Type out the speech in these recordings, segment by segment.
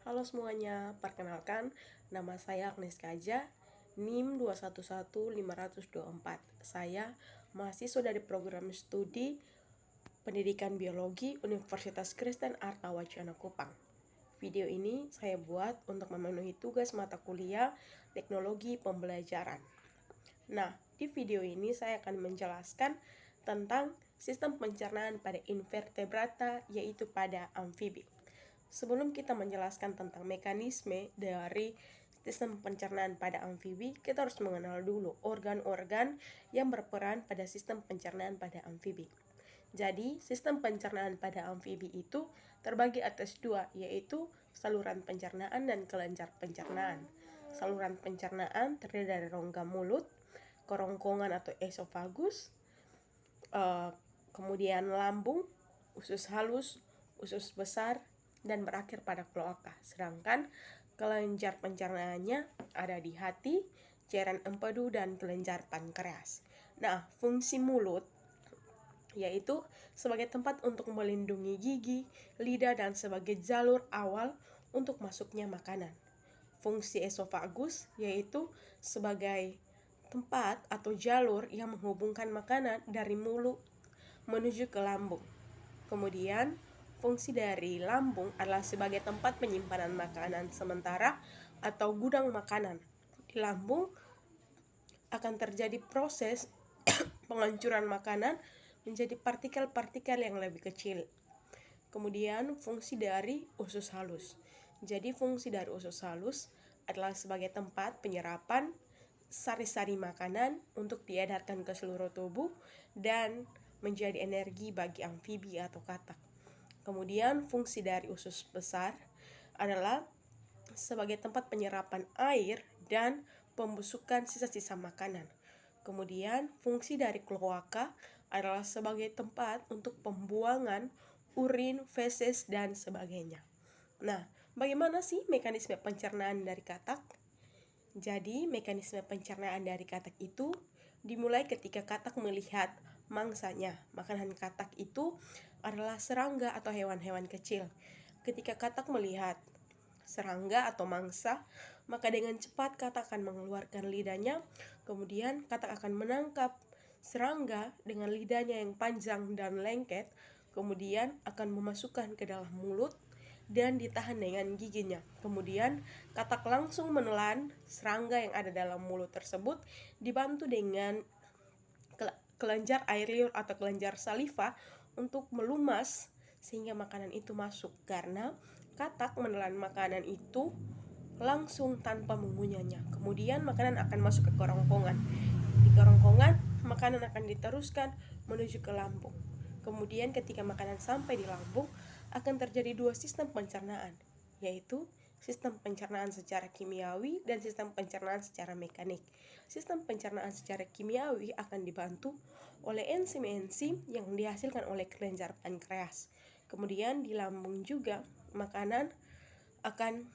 Halo semuanya, perkenalkan nama saya Agnes Kaja, NIM 211524. Saya mahasiswa dari program studi Pendidikan Biologi Universitas Kristen Arta Wacana Kupang. Video ini saya buat untuk memenuhi tugas mata kuliah Teknologi Pembelajaran. Nah, di video ini saya akan menjelaskan tentang sistem pencernaan pada invertebrata, yaitu pada amfibi. Sebelum kita menjelaskan tentang mekanisme dari sistem pencernaan pada amfibi, kita harus mengenal dulu organ-organ yang berperan pada sistem pencernaan pada amfibi. Jadi, sistem pencernaan pada amfibi itu terbagi atas dua, yaitu saluran pencernaan dan kelenjar pencernaan. Saluran pencernaan terdiri dari rongga mulut, kerongkongan atau esofagus, kemudian lambung, usus halus, usus besar, dan berakhir pada kloaka. Sedangkan kelenjar pencernaannya ada di hati, cairan empedu, dan kelenjar pankreas. Nah, fungsi mulut yaitu sebagai tempat untuk melindungi gigi, lidah, dan sebagai jalur awal untuk masuknya makanan. Fungsi esofagus yaitu sebagai tempat atau jalur yang menghubungkan makanan dari mulut menuju ke lambung. Kemudian, fungsi dari lambung adalah sebagai tempat penyimpanan makanan sementara atau gudang makanan. Di lambung akan terjadi proses penghancuran makanan menjadi partikel-partikel yang lebih kecil. Kemudian, fungsi dari usus halus. Jadi, fungsi dari usus halus adalah sebagai tempat penyerapan sari-sari makanan untuk diedarkan ke seluruh tubuh dan menjadi energi bagi amfibi atau katak. Kemudian fungsi dari usus besar adalah sebagai tempat penyerapan air dan pembusukan sisa-sisa makanan. Kemudian fungsi dari kloaka adalah sebagai tempat untuk pembuangan urin, feses, dan sebagainya. Nah, bagaimana sih mekanisme pencernaan dari katak? Jadi, mekanisme pencernaan dari katak itu dimulai ketika katak melihat mangsanya. Makanan katak itu adalah serangga atau hewan-hewan kecil. Ketika katak melihat serangga atau mangsa, maka dengan cepat katak akan mengeluarkan lidahnya. Kemudian katak akan menangkap serangga dengan lidahnya yang panjang dan lengket. Kemudian akan memasukkan ke dalam mulut dan ditahan dengan giginya. Kemudian katak langsung menelan serangga yang ada dalam mulut tersebut, dibantu dengan kelenjar air liur atau kelenjar saliva untuk melumas sehingga makanan itu masuk, karena katak menelan makanan itu langsung tanpa mengunyahnya. Kemudian makanan akan masuk ke kerongkongan. Di kerongkongan, makanan akan diteruskan menuju ke lambung. Kemudian ketika makanan sampai di lambung, akan terjadi dua sistem pencernaan, yaitu sistem pencernaan secara kimiawi dan sistem pencernaan secara mekanik. Sistem pencernaan secara kimiawi akan dibantu oleh enzim-enzim yang dihasilkan oleh kelenjar pankreas. Kemudian di lambung juga makanan akan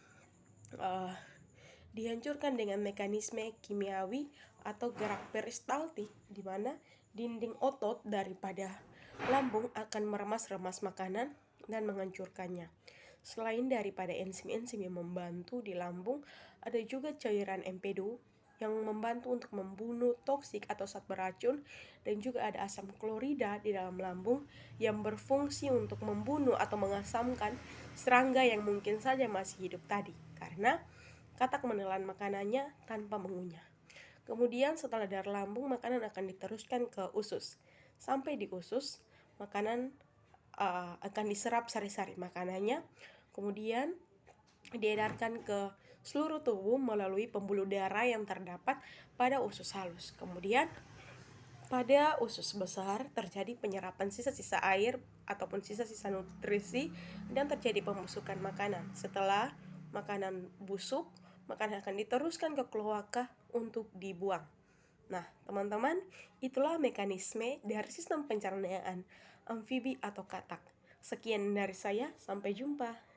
dihancurkan dengan mekanisme kimiawi atau gerak peristaltik, di mana dinding otot daripada lambung akan meremas-remas makanan dan menghancurkannya. Selain daripada enzim-enzim yang membantu di lambung, ada juga cairan empedu yang membantu untuk membunuh toksik atau zat beracun, dan juga ada asam klorida di dalam lambung yang berfungsi untuk membunuh atau mengasamkan serangga yang mungkin saja masih hidup tadi, karena katak menelan makanannya tanpa mengunyah. Kemudian setelah dari lambung, makanan akan diteruskan ke usus. Sampai di usus, makanan akan diserap sari-sari makanannya, kemudian diedarkan ke seluruh tubuh melalui pembuluh darah yang terdapat pada usus halus. Kemudian pada usus besar terjadi penyerapan sisa-sisa air ataupun sisa-sisa nutrisi dan terjadi pembusukan makanan. Setelah makanan busuk, makanan akan diteruskan ke kloaka untuk dibuang. Nah, teman-teman, itulah mekanisme dari sistem pencernaan amfibi atau katak. Sekian dari saya, sampai jumpa.